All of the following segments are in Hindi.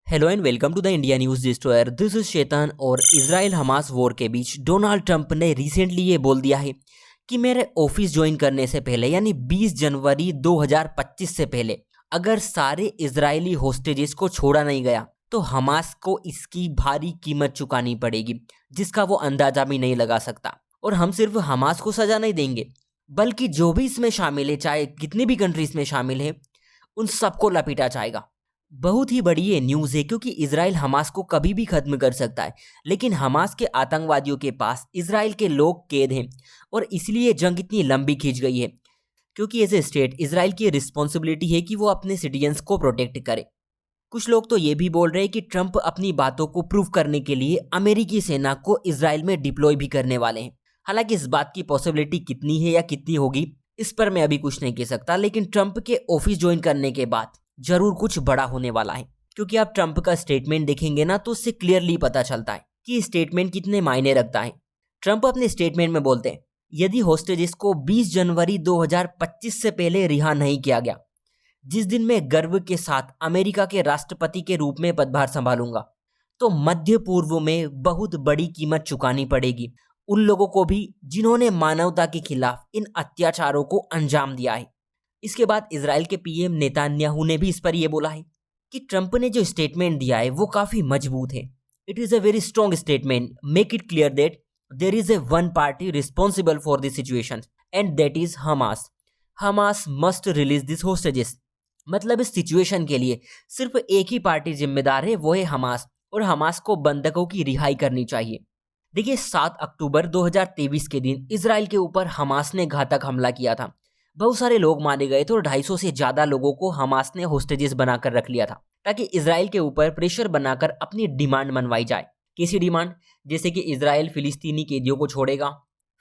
Hello and welcome to the India news destroyer. This is शैतान। और इजराइल हमास वॉर के बीच डोनाल्ड ट्रंप ने रिसेंटली ये बोल दिया है कि मेरे ऑफिस ज्वाइन करने से पहले यानी 20 जनवरी 2025 से पहले अगर सारे इजरायली होस्टेजेस को छोड़ा नहीं गया तो हमास को इसकी भारी कीमत चुकानी पड़ेगी, जिसका वो अंदाजा भी नहीं लगा सकता। और हम सिर्फ हमास को सजा नहीं देंगे, बल्कि जो भी इसमें शामिल है, चाहे कितनी भी कंट्रीज में शामिल है, उन सबको लपेटा जाएगा। बहुत ही बड़ी ये न्यूज़ है क्योंकि इजराइल हमास को कभी भी खत्म कर सकता है, लेकिन हमास के आतंकवादियों के पास इजराइल के लोग कैद हैं और इसलिए जंग इतनी लंबी खींच गई है क्योंकि एज ए स्टेट इजराइल की रिस्पॉन्सिबिलिटी है कि वो अपने सिटीजन्स को प्रोटेक्ट करे। कुछ लोग तो ये भी बोल रहे हैं कि ट्रंप अपनी बातों को प्रूव करने के लिए अमेरिकी सेना को इजराइल में डिप्लॉय भी करने वाले हैं। हालांकि इस बात की पॉसिबिलिटी कितनी है या कितनी होगी इस पर मैं अभी कुछ नहीं कह सकता, लेकिन ट्रंप के ऑफिस ज्वाइन करने के बाद जरूर कुछ बड़ा होने वाला है। क्योंकि आप ट्रंप का स्टेटमेंट देखेंगे ना तो उससे क्लियरली पता चलता है कि स्टेटमेंट कितने मायने रखता है। ट्रंप अपने स्टेटमेंट में बोलते हैं, यदि होस्टेजेस को 20 जनवरी 2025 से पहले रिहा नहीं किया गया, जिस दिन मैं गर्व के साथ अमेरिका के राष्ट्रपति के रूप में पदभार संभालूंगा, तो मध्य पूर्व में बहुत बड़ी कीमत चुकानी पड़ेगी उन लोगों को भी जिन्होंने मानवता के खिलाफ इन अत्याचारों को अंजाम दिया है। इसके बाद इजराइल के पीएम नेतान्याहू ने भी इस पर यह बोला है कि ट्रंप ने जो स्टेटमेंट दिया है वो काफी मजबूत है। It is a very strong statement, make it clear that there is a one party responsible for this situation and that is Hamas. Hamas must release this hostages. मतलब इस सिचुएशन के लिए सिर्फ एक ही पार्टी जिम्मेदार है, वो है हमास, और हमास को बंधकों की रिहाई करनी चाहिए। देखिए 7 अक्टूबर 2023 के दिन इजराइल के ऊपर हमास ने घातक हमला किया था। बहुत सारे लोग मारे गए थे और 250 से ज्यादा लोगों को हमास ने होस्टेजेस बनाकर रख लिया था ताकि इजराइल के ऊपर प्रेशर बनाकर अपनी डिमांड मनवाई जाए। कैसी डिमांड? जैसे कि इजराइल फिलिस्तीनी कैदियों को छोड़ेगा,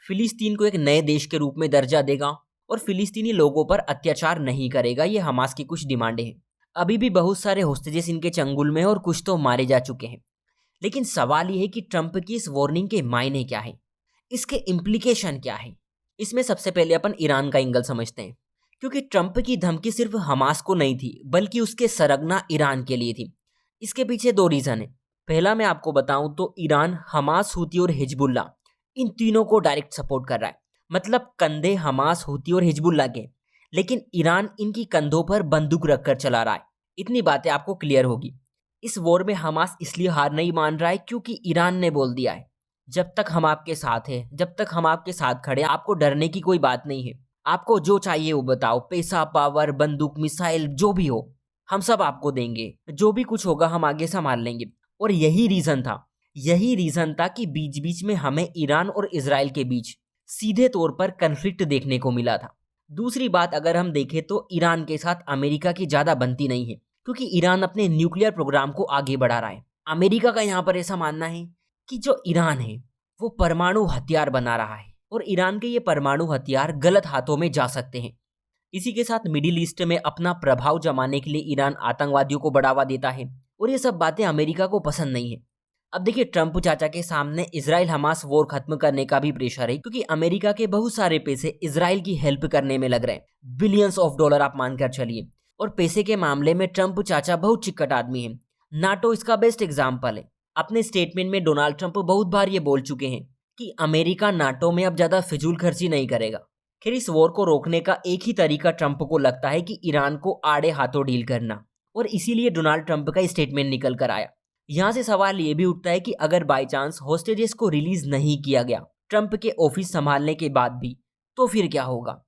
फिलिस्तीन को एक नए देश के रूप में दर्जा देगा और फिलिस्तीनी लोगों पर अत्याचार नहीं करेगा। ये हमास की कुछ डिमांडें हैं। अभी भी बहुत सारे होस्टेजेस इनके चंगुल में और कुछ तो मारे जा चुके हैं। लेकिन सवाल यह है कि ट्रंप की इस वार्निंग के मायने क्या है, इसके इम्प्लीकेशन क्या है। इसमें सबसे पहले अपन ईरान का एंगल समझते हैं, क्योंकि ट्रंप की धमकी सिर्फ हमास को नहीं थी बल्कि उसके सरगना ईरान के लिए थी। इसके पीछे 2 रीजन है। पहला मैं आपको बताऊं तो ईरान हमास, हूती और हिजबुल्ला इन तीनों को डायरेक्ट सपोर्ट कर रहा है। मतलब कंधे हमास, हूती और हिजबुल्ला के, लेकिन ईरान इनकी कंधों पर बंदूक रखकर चला रहा है। इतनी बातें आपको क्लियर होगी। इस वॉर में हमास इसलिए हार नहीं मान रहा है क्योंकि ईरान ने बोल दिया है, जब तक हम आपके साथ हैं, जब तक हम आपके साथ खड़े, आपको डरने की कोई बात नहीं है। आपको जो चाहिए वो बताओ, पैसा, पावर, बंदूक, मिसाइल, जो भी हो हम सब आपको देंगे। जो भी कुछ होगा हम आगे संभाल लेंगे। और यही रीजन था कि बीच बीच में हमें ईरान और इजराइल के बीच सीधे तौर पर कन्फ्लिक्ट देखने को मिला था। दूसरी बात अगर हम देखें तो ईरान के साथ अमेरिका की ज्यादा बनती नहीं है क्योंकि ईरान अपने न्यूक्लियर प्रोग्राम को आगे बढ़ा रहा है। अमेरिका का यहाँ पर ऐसा मानना है कि जो ईरान है वो परमाणु हथियार बना रहा है और ईरान के ये परमाणु हथियार गलत हाथों में जा सकते हैं। इसी के साथ मिडिल ईस्ट में अपना प्रभाव जमाने के लिए ईरान आतंकवादियों को बढ़ावा देता है और ये सब बातें अमेरिका को पसंद नहीं है। अब देखिए ट्रंप चाचा के सामने इजराइल हमास वॉर खत्म करने का भी प्रेशर है क्योंकि अमेरिका के बहुत सारे पैसे इजराइल की हेल्प करने में लग रहे हैं। बिलियंस ऑफ डॉलर आप मानकर चलिए। और पैसे के मामले में ट्रंप चाचा बहुत चिक्कट आदमी है। नाटो इसका बेस्ट एग्जाम्पल है। अपने स्टेटमेंट में डोनाल्ड ट्रंप बहुत बार ये बोल चुके हैं कि अमेरिका नाटो में अब ज्यादा फिजूल खर्ची नहीं करेगा। खैर इस वॉर को रोकने का एक ही तरीका ट्रंप को लगता है कि ईरान को आड़े हाथों डील करना, और इसीलिए डोनाल्ड ट्रंप का स्टेटमेंट निकल कर आया। यहाँ से सवाल ये भी उठता है कि अगर बाई चांस होस्टेजेस को रिलीज नहीं किया गया ट्रंप के ऑफिस संभालने के बाद भी, तो फिर क्या होगा,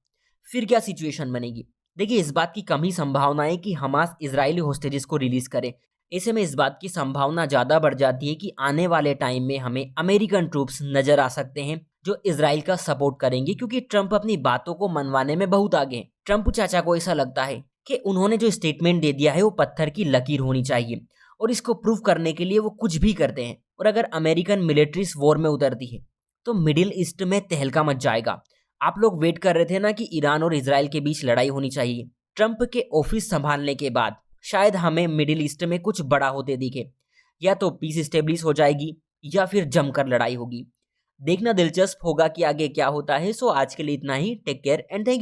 फिर क्या सिचुएशन बनेगी। देखिए इस बात की कम ही संभावना है कि हमास इजरायली होस्टेजेस को रिलीज करे। ऐसे में इस बात की संभावना ज्यादा बढ़ जाती है कि आने वाले टाइम में हमें अमेरिकन ट्रूप्स नजर आ सकते हैं जो इजराइल का सपोर्ट करेंगे, क्योंकि ट्रंप अपनी बातों को मनवाने में बहुत आगे हैं। ट्रंप चाचा को ऐसा लगता है कि उन्होंने जो स्टेटमेंट दे दिया है वो पत्थर की लकीर होनी चाहिए और इसको प्रूव करने के लिए वो कुछ भी करते हैं। और अगर अमेरिकन मिलिट्री इस वॉर में उतरती है तो मिडिल ईस्ट में तहलका मच जाएगा। आप लोग वेट कर रहे थे ना कि ईरान और इजराइल के बीच लड़ाई होनी चाहिए। ट्रंप के ऑफिस संभालने के बाद शायद हमें मिडिल ईस्ट में कुछ बड़ा होते दिखे। या तो पीस स्टेब्लिश हो जाएगी या फिर जमकर लड़ाई होगी। देखना दिलचस्प होगा कि आगे क्या होता है। सो आज के लिए इतना ही। Take care and thank you.